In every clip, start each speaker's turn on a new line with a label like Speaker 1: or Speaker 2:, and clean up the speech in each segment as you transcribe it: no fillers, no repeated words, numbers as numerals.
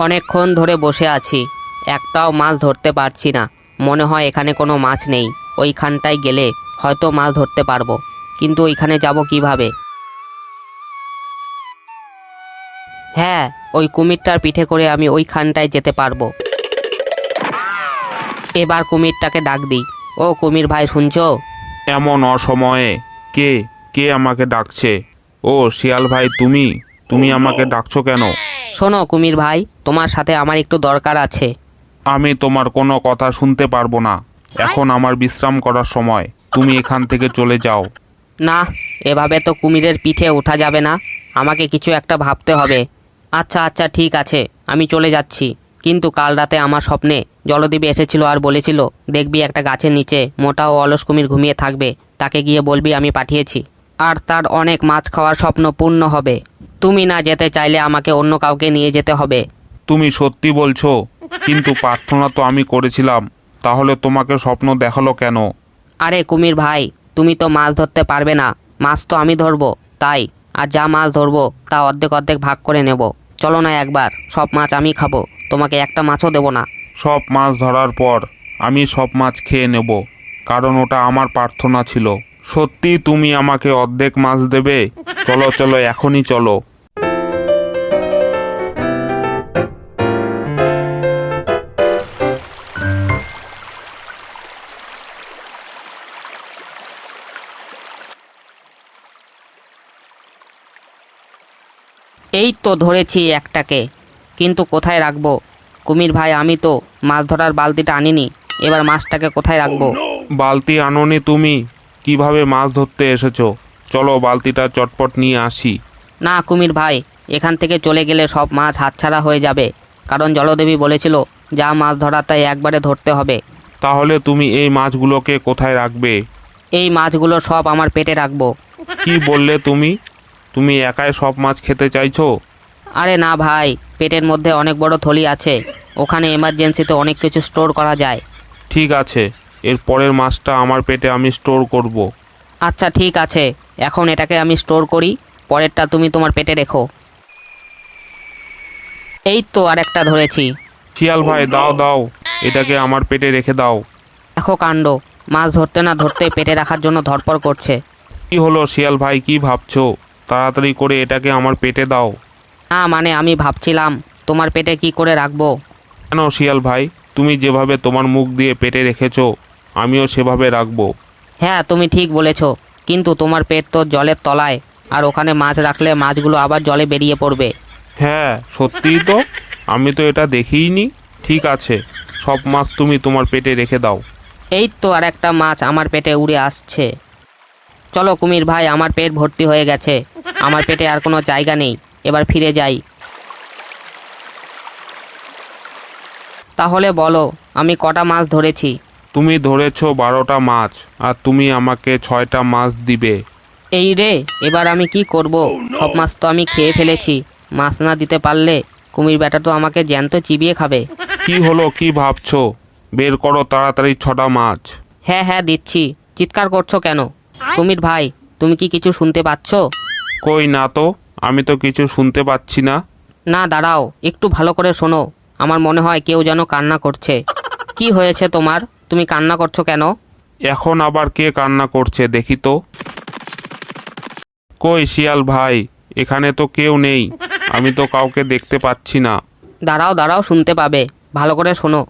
Speaker 1: অনেকক্ষণ ধরে বসে আছি, একটাও মাছ ধরতে পারছি না। মনে হয় এখানে কোনো মাছ নেই। ওইখানটায় গেলে হয়তো মাছ ধরতে পারবো, কিন্তু ওইখানে যাব কিভাবে? হ্যাঁ, ওই কুমিরটার পিঠে করে আমি ওইখানটায় যেতে পারবো। এবার কুমিরটাকে ডাক দিই। ও কুমির ভাই, শুনছো?
Speaker 2: এমন অসময়ে কে কে আমাকে ডাকছে? ও শিয়াল ভাই, তুমি তুমি আমাকে ডাকছো কেন?
Speaker 1: শোনো কুমির ভাই, তোমার সাথে আমার একটু দরকার আছে।
Speaker 2: আমি তোমার কোনো কথা শুনতে পারবো না। এখন আমার বিশ্রাম করার সময়, তুমি এখান থেকে চলে যাও।
Speaker 1: না, এভাবে তো কুমিরের পিঠে ওঠা যাবে না। আমাকে কিছু একটা ভাবতে হবে। আচ্ছা আচ্ছা, ঠিক আছে, আমি চলে যাচ্ছি। কিন্তু কাল রাতে আমার স্বপ্নে জলদেবী এসেছিল আর বলেছিল, দেখবি একটা গাছের নিচে মোটা ও অলস কুমির ঘুমিয়ে থাকবে, তাকে গিয়ে বলবি আমি পাঠিয়েছি, আর তার অনেক মাছ খাওয়ার স্বপ্ন পূর্ণ হবে। তুমি না যেতে চাইলে আমাকে অন্য কাউকে নিয়ে যেতে হবে।
Speaker 2: তুমি সত্যি বলছো? কিন্তু প্রার্থনা তো আমি করেছিলাম, তাহলে তোমাকে স্বপ্ন দেখালো কেন?
Speaker 1: আরে কুমির ভাই, তুমি তো মাছ ধরতে পারবে না, মাছ তো আমি ধরবো, তাই। আর যা মাছ ধরবো তা অর্ধেক অর্ধেক ভাগ করে নেব। চলো না একবার, সব মাছ আমি খাবো, তোমাকে একটা মাছও দেবো না।
Speaker 2: সব মাছ ধরার পর আমি সব মাছ খেয়ে নেব, কারণ ওটা আমার প্রার্থনা ছিল। সত্যি তুমি আমাকে অর্ধেক মাছ দেবে? চলো চলো, এখনই চলো।
Speaker 1: এই তো ধরেছি একটাকে, কিন্তু কোথায় রাখবো? কুমির ভাই, আমি তো মাছ ধরার বালতিটা আনিনি, এবার মাছটাকে কোথায় রাখবো?
Speaker 2: বালতি আনোনি তুমি? কিভাবে মাছ ধরতে এসেছো? চলো বালতিটা চটপট নিয়ে আসি।
Speaker 1: না কুমির ভাই, এখান থেকে চলে গেলে সব মাছ হাতছাড়া হয়ে যাবে, কারণ জলদেবী বলেছিল যা মাছ ধরা তাই একবারে ধরতে হবে।
Speaker 2: তাহলে তুমি এই মাছগুলোকে কোথায় রাখবে?
Speaker 1: এই মাছগুলো সব আমার পেটে রাখবো।
Speaker 2: কি বললে তুমি? তুমি একাই সব মাছ খেতে চাইছো?
Speaker 1: আরে না ভাই, পেটের মধ্যে অনেক বড় থলি আছে, ওখানে এমার্জেন্সিতে অনেক কিছু স্টোর করা যায়।
Speaker 2: ঠিক আছে, এর পরের মাছটা আমার পেটে আমি স্টোর করব।
Speaker 1: আচ্ছা ঠিক আছে, এখন এটাকে আমি স্টোর করি, পরেরটা তুমি তোমার পেটে রেখো। এই তো আরেকটা ধরেছি।
Speaker 2: শিয়াল ভাই, দাও দাও, এটাকে আমার পেটে রেখে দাও।
Speaker 1: দেখো কাণ্ড, মাছ ধরতে না ধরতে পেটে রাখার জন্য ধরপড় করছে।
Speaker 2: কি হলো শিয়াল ভাই, কি ভাবছো? তাড়াতাড়ি করে এটাকে আমার পেটে দাও।
Speaker 1: না মানে আমি ভাবছিলাম তোমার পেটে কি করে রাখবো।
Speaker 2: কেন শিয়াল ভাই, তুমি যেভাবে তোমার মুখ দিয়ে পেটে রেখেছো, আমিও সেভাবে রাখবো।
Speaker 1: হ্যাঁ তুমি ঠিক বলেছো, কিন্তু তোমার পেট তো জলের তলায়, আর ওখানে মাছ রাখলে মাছগুলো আবার জলে বেরিয়ে পড়বে।
Speaker 2: হ্যাঁ সত্যিই তো, আমি তো এটা দেখিইনি। ঠিক আছে, সব মাছ তুমি তোমার পেটে রেখে দাও।
Speaker 1: এই তো আর একটা মাছ আমার পেটে উড়ে আসছে। চলো কুমির ভাই, আমার পেট ভর্তি হয়ে গেছে, আমার পেটে আর কোনো জায়গা নেই, এবার ফিরে যাই। তাহলে বলো, আমি কটা মাছ ধরেছি?
Speaker 2: তুমি ধরেছো 12টা মাছ, আর তুমি আমাকে 6টা মাছ দিবে।
Speaker 1: এই রে, এবার আমি কি করব? সব মাছ তো আমি খেয়ে ফেলেছি, মাছ না দিতে পারলে কুমির বেটা তো আমাকে জ্যান্ত চিবিয়ে খাবে।
Speaker 2: কি হলো, কি ভাবছো? বের করো তাড়াতাড়ি 6টা মাছ।
Speaker 1: হ্যাঁ হ্যাঁ দিচ্ছি, চিৎকার করছো কেন? কুমির ভাই, তুমি কি কিছু শুনতে পাচ্ছো?
Speaker 2: কই না তো, আমি তো কিছু শুনতে পাচ্ছি না।
Speaker 1: না দাঁড়াও, একটু ভালো করে শোনো, আমার মনে হয় কেউ যেন কান্না করছে। কি হয়েছে তোমার, তুমি কান্না করছো কেন?
Speaker 2: এখন আবার কে কান্না করছে দেখি তো। কই শিয়াল ভাই, এখানে তো কেউ নেই, আমি তো কাউকে দেখতে পাচ্ছি না।
Speaker 1: দাঁড়াও দাঁড়াও, শুনতে পাবে, ভালো করে শোনো।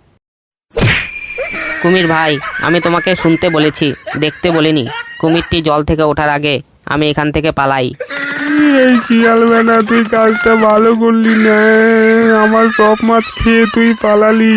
Speaker 1: কুমির ভাই, আমি তোমাকে শুনতে বলেছি, দেখতে বলিনি। কুমিরটি জল থেকে ওঠার আগে আমি এখান থেকে পালাই।
Speaker 2: এই শিয়াল বেটা, তুই কাজটা ভালো করলি না, আমার সব মাছ খেয়ে তুই পালালি।